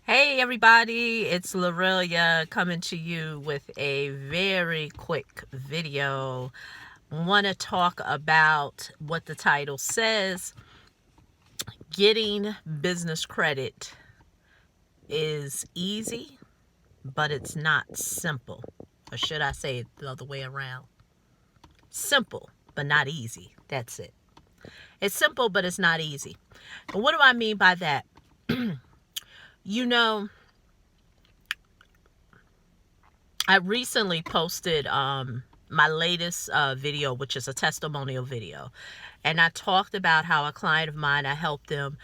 Hey everybody, it's Lorelia coming to you with a very quick video. Want to talk about what the title says. Getting business credit is easy, but it's not simple. Or should I say it the other way around? Simple, but not easy. That's it. It's simple, but it's not easy. And what do I mean by that? You know, I recently posted my latest video, which is a testimonial video. And I talked about how a client of mine, I helped them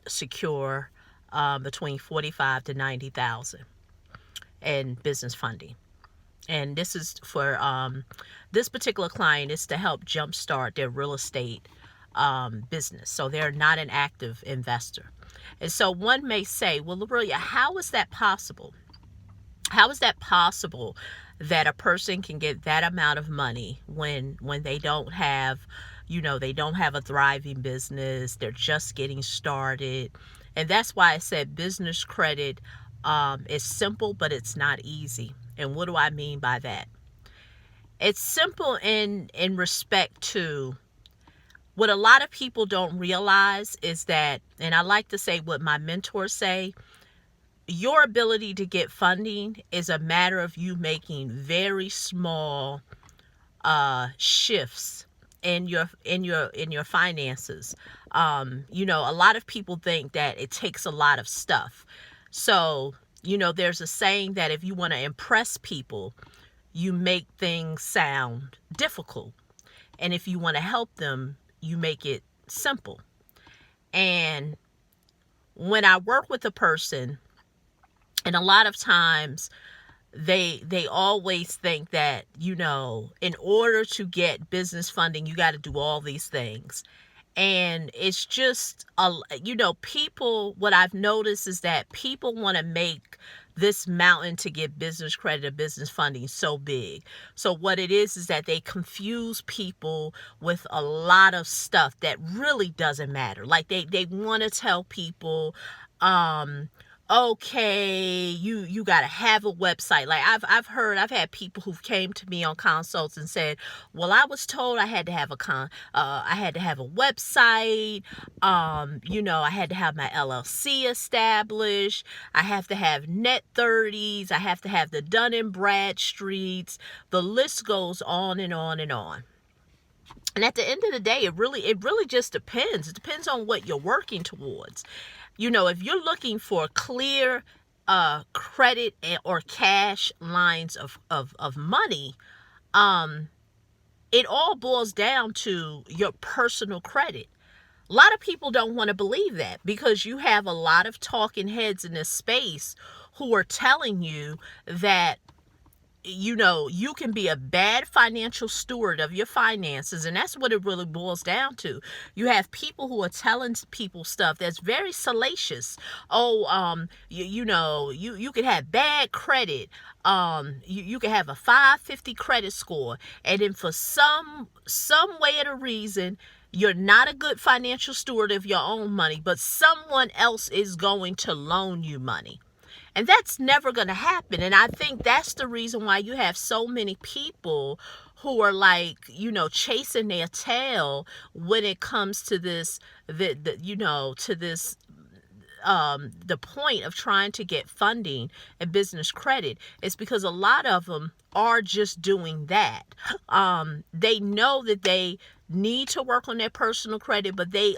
secure between 45 to 90,000 in business funding. And this is for this particular client is to help jumpstart their real estate business. So they're not an active investor. And so one may say, well, Lorelia, how is that possible? How is that possible that a person can get that amount of money when they don't have, they don't have a thriving business, they're just getting started? And that's why I said business credit is simple, but it's not easy. And what do I mean by that? It's simple in respect to what a lot of people don't realize is that, and I like to say what my mentors say, your ability to get funding is a matter of you making very small shifts in your finances. A lot of people think that it takes a lot of stuff. So, there's a saying that if you want to impress people, you make things sound difficult. And if you want to help them, you make it simple. And when I work with a person, and a lot of times they always think that, in order to get business funding, you got to do all these things. And it's just, people, what I've noticed is that people want to make this mountain to get business credit or business funding so big. So what it is that they confuse people with a lot of stuff that really doesn't matter. Like they want to tell people, okay, you got to have a website. Like I've had people who came to me on consults and said, well, I was told I had to have I had to have a website. I had to have my LLC established. I have to have net 30s. I have to have the Dun and Bradstreets. The list goes on and on and on. And at the end of the day, it really just depends. It depends on what you're working towards. If you're looking for clear credit or cash lines of money, it all boils down to your personal credit. A lot of people don't want to believe that because you have a lot of talking heads in this space who are telling you that you can be a bad financial steward of your finances, and that's what it really boils down to. You have people who are telling people stuff that's very salacious. Oh, you could have bad credit. You could have a 550 credit score, and then for some way or the reason, you're not a good financial steward of your own money, but someone else is going to loan you money. And that's never going to happen. And I think that's the reason why you have so many people who are like, chasing their tail when it comes to this, to this, the point of trying to get funding and business credit is because a lot of them are just doing that. They know that they need to work on their personal credit, but they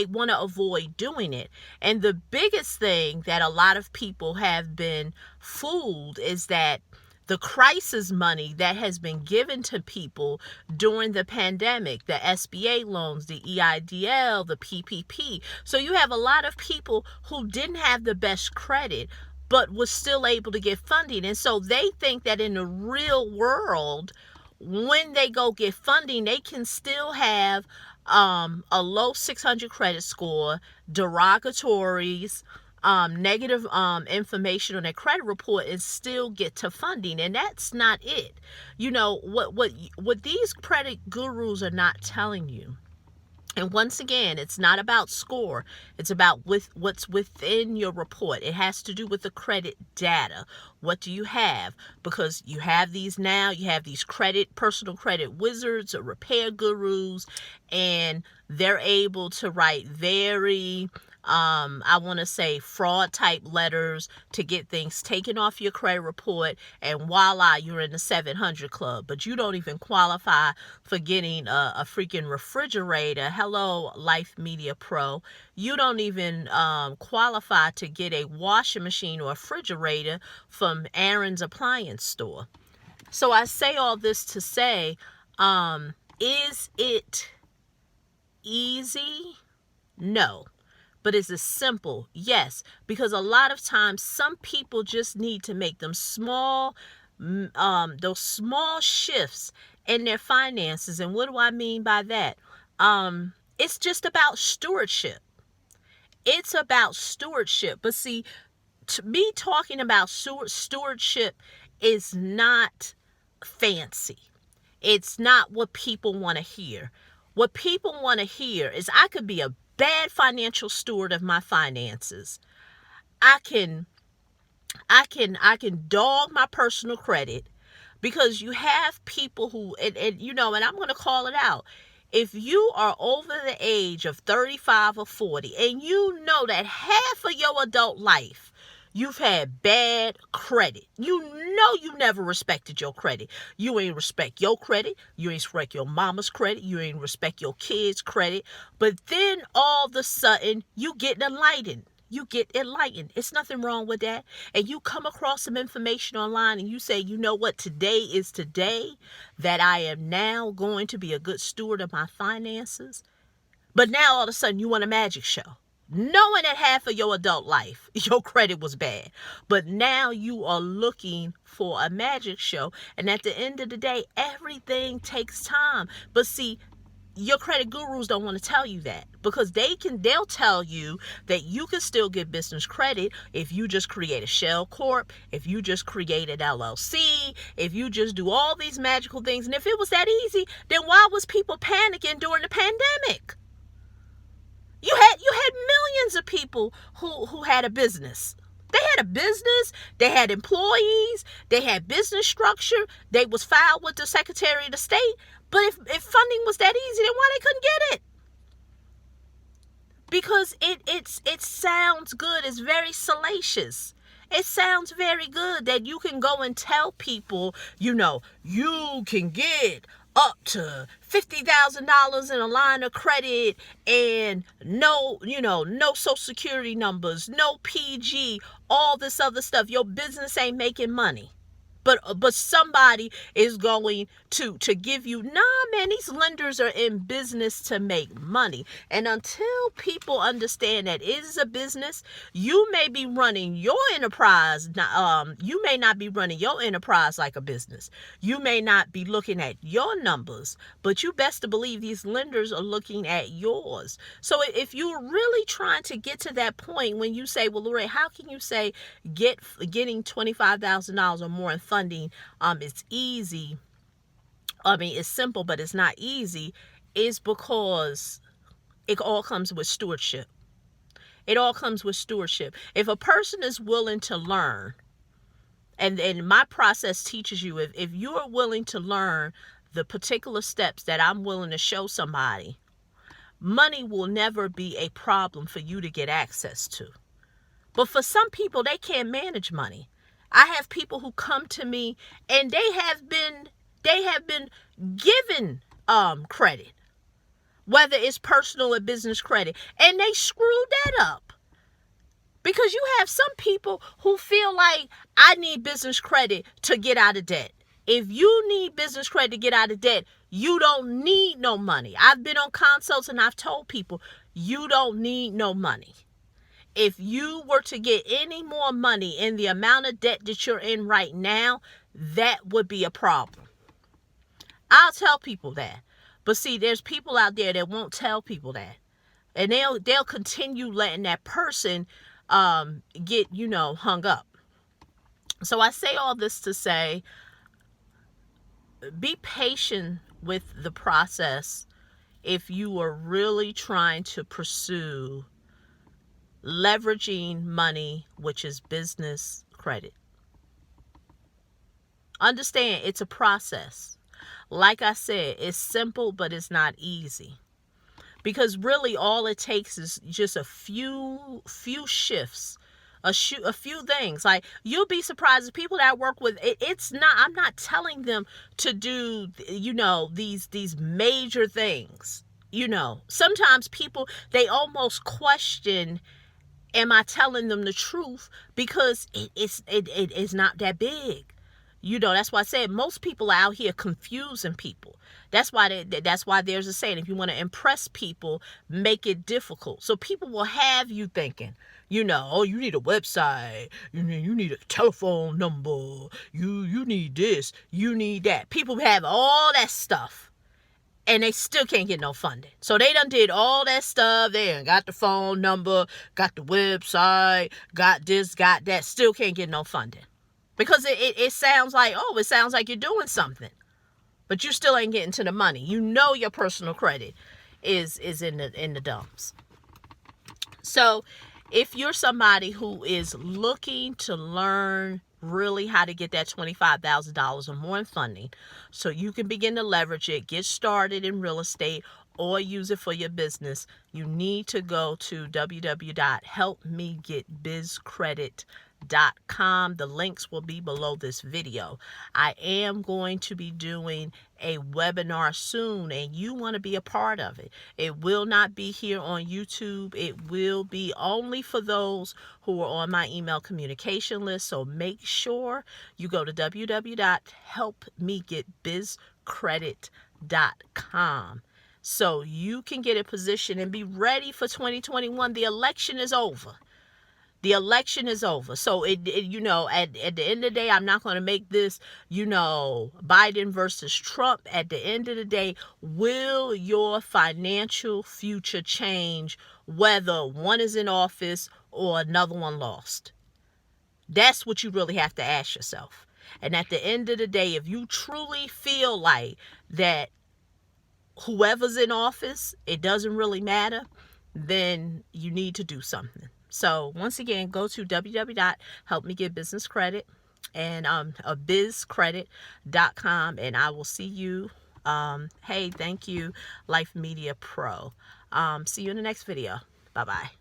want to avoid doing it. And the biggest thing that a lot of people have been fooled is that the crisis money that has been given to people during the pandemic, the SBA loans, the EIDL, the PPP. So you have a lot of people who didn't have the best credit, but was still able to get funding. And so they think that in the real world, when they go get funding, they can still have a low 600 credit score, derogatories, negative information on their credit report, and still get to funding. And that's not it. What these credit gurus are not telling you And once again, it's not about score. It's about what's within your report. It has to do with the credit data. What do you have? Because you have these now. You have these personal credit wizards or repair gurus, and they're able to write very I want to say fraud type letters to get things taken off your credit report, and voila, you're in the 700 club. But you don't even qualify for getting a freaking refrigerator. Hello, Life Media Pro. You don't even qualify to get a washing machine or a refrigerator from Aaron's appliance store. So I say all this to say, is it easy? No. But is it simple? Yes. Because a lot of times some people just need to make those small shifts in their finances. And what do I mean by that? It's just about stewardship. It's about stewardship. But see, to me, talking about stewardship is not fancy. It's not what people want to hear. What people want to hear is I could be a bad financial steward of my finances. I can dog my personal credit, because you have people who, and I'm going to call it out. If you are over the age of 35 or 40 and you know that half of your adult life you've had bad credit, you never respected your credit. You ain't respect your credit. You ain't respect your mama's credit. You ain't respect your kids' credit. But then all of a sudden you get enlightened. It's nothing wrong with that. And you come across some information online and you say, you know what, today is today that I am now going to be a good steward of my finances. But now all of a sudden you want a magic show, knowing that half of your adult life your credit was bad. But now you are looking for a magic show. And at the end of the day, everything takes time. But see, your credit gurus don't want to tell you that, because they'll tell you that you can still get business credit if you just create a shell corp, if you just create an LLC, if you just do all these magical things. And if it was that easy, then why was people panicking during the pandemic? You had millions of people who had a business. They had a business, they had employees, they had business structure, they was filed with the Secretary of State. But if funding was that easy, then why they couldn't get it? Because it sounds good. It's very salacious. It sounds very good that you can go and tell people, you can get up to $50,000 in a line of credit, and no Social Security numbers, no PG, all this other stuff. Your business ain't making money. But somebody is going to give you, man, these lenders are in business to make money. And until people understand that it is a business, you may be running your enterprise. You may not be running your enterprise like a business. You may not be looking at your numbers, but you best to believe these lenders are looking at yours. So if you're really trying to get to that point when you say, well, Lorraine, how can you say getting $25,000 or more in funding it's easy? I mean, it's simple, but it's not easy. Is because it all comes with stewardship. It all comes with stewardship. If a person is willing to learn, and my process teaches you, if you're willing to learn the particular steps that I'm willing to show somebody, money will never be a problem for you to get access to. But for some people, they can't manage money. I have people who come to me and they have been given credit, whether it's personal or business credit, and they screwed that up. Because you have some people who feel like, I need business credit to get out of debt. If you need business credit to get out of debt, you don't need no money. I've been on consults and I've told people, you don't need no money. If you were to get any more money in the amount of debt that you're in right now, that would be a problem. I'll tell people that. But see, there's people out there that won't tell people that. And they'll continue letting that person get, hung up. So I say all this to say, be patient with the process. if you are really trying to pursue leveraging money, which is business credit. Understand, it's a process. Like I said, it's simple, but it's not easy. Because really all it takes is just a few shifts, a few things. Like, you'll be surprised, the people that I work with, it's not, I'm not telling them to do, these major things. Sometimes people, they almost question, am I telling them the truth? Because it's not that big. That's why I said most people are out here confusing people. That's why there's a saying, if you want to impress people, make it difficult. So people will have you thinking, oh, you need a website, you need a telephone number, you need this, you need that. People have all that stuff, and they still can't get no funding. So they done did all that stuff. They done got the phone number, got the website, got this, got that, still can't get no funding. Because it sounds like, it sounds like you're doing something, but you still ain't getting to the money. Your personal credit is in the dumps. So if you're somebody who is looking to learn really how to get that $25,000 or more in funding, so you can begin to leverage it, get started in real estate, or use it for your business, you need to go to www.helpmegetbizcredit.com. The links will be below this video. I am going to be doing a webinar soon, and you want to be a part of it. It will not be here on YouTube. It will be only for those who are on my email communication list. So make sure you go to www.helpmegetbizcredit.com. so you can get a position and be ready for 2021. The election is over. The election is over. So at the end of the day, I'm not going to make this, Biden versus Trump. At the end of the day, will your financial future change whether one is in office or another one lost? That's what you really have to ask yourself. And at the end of the day, if you truly feel like that whoever's in office, it doesn't really matter, then you need to do something. So once again, go to www.helpmegetbusinesscredit and bizcredit.com, and I will see you. Hey, thank you, Life Media Pro. See you in the next video. Bye-bye.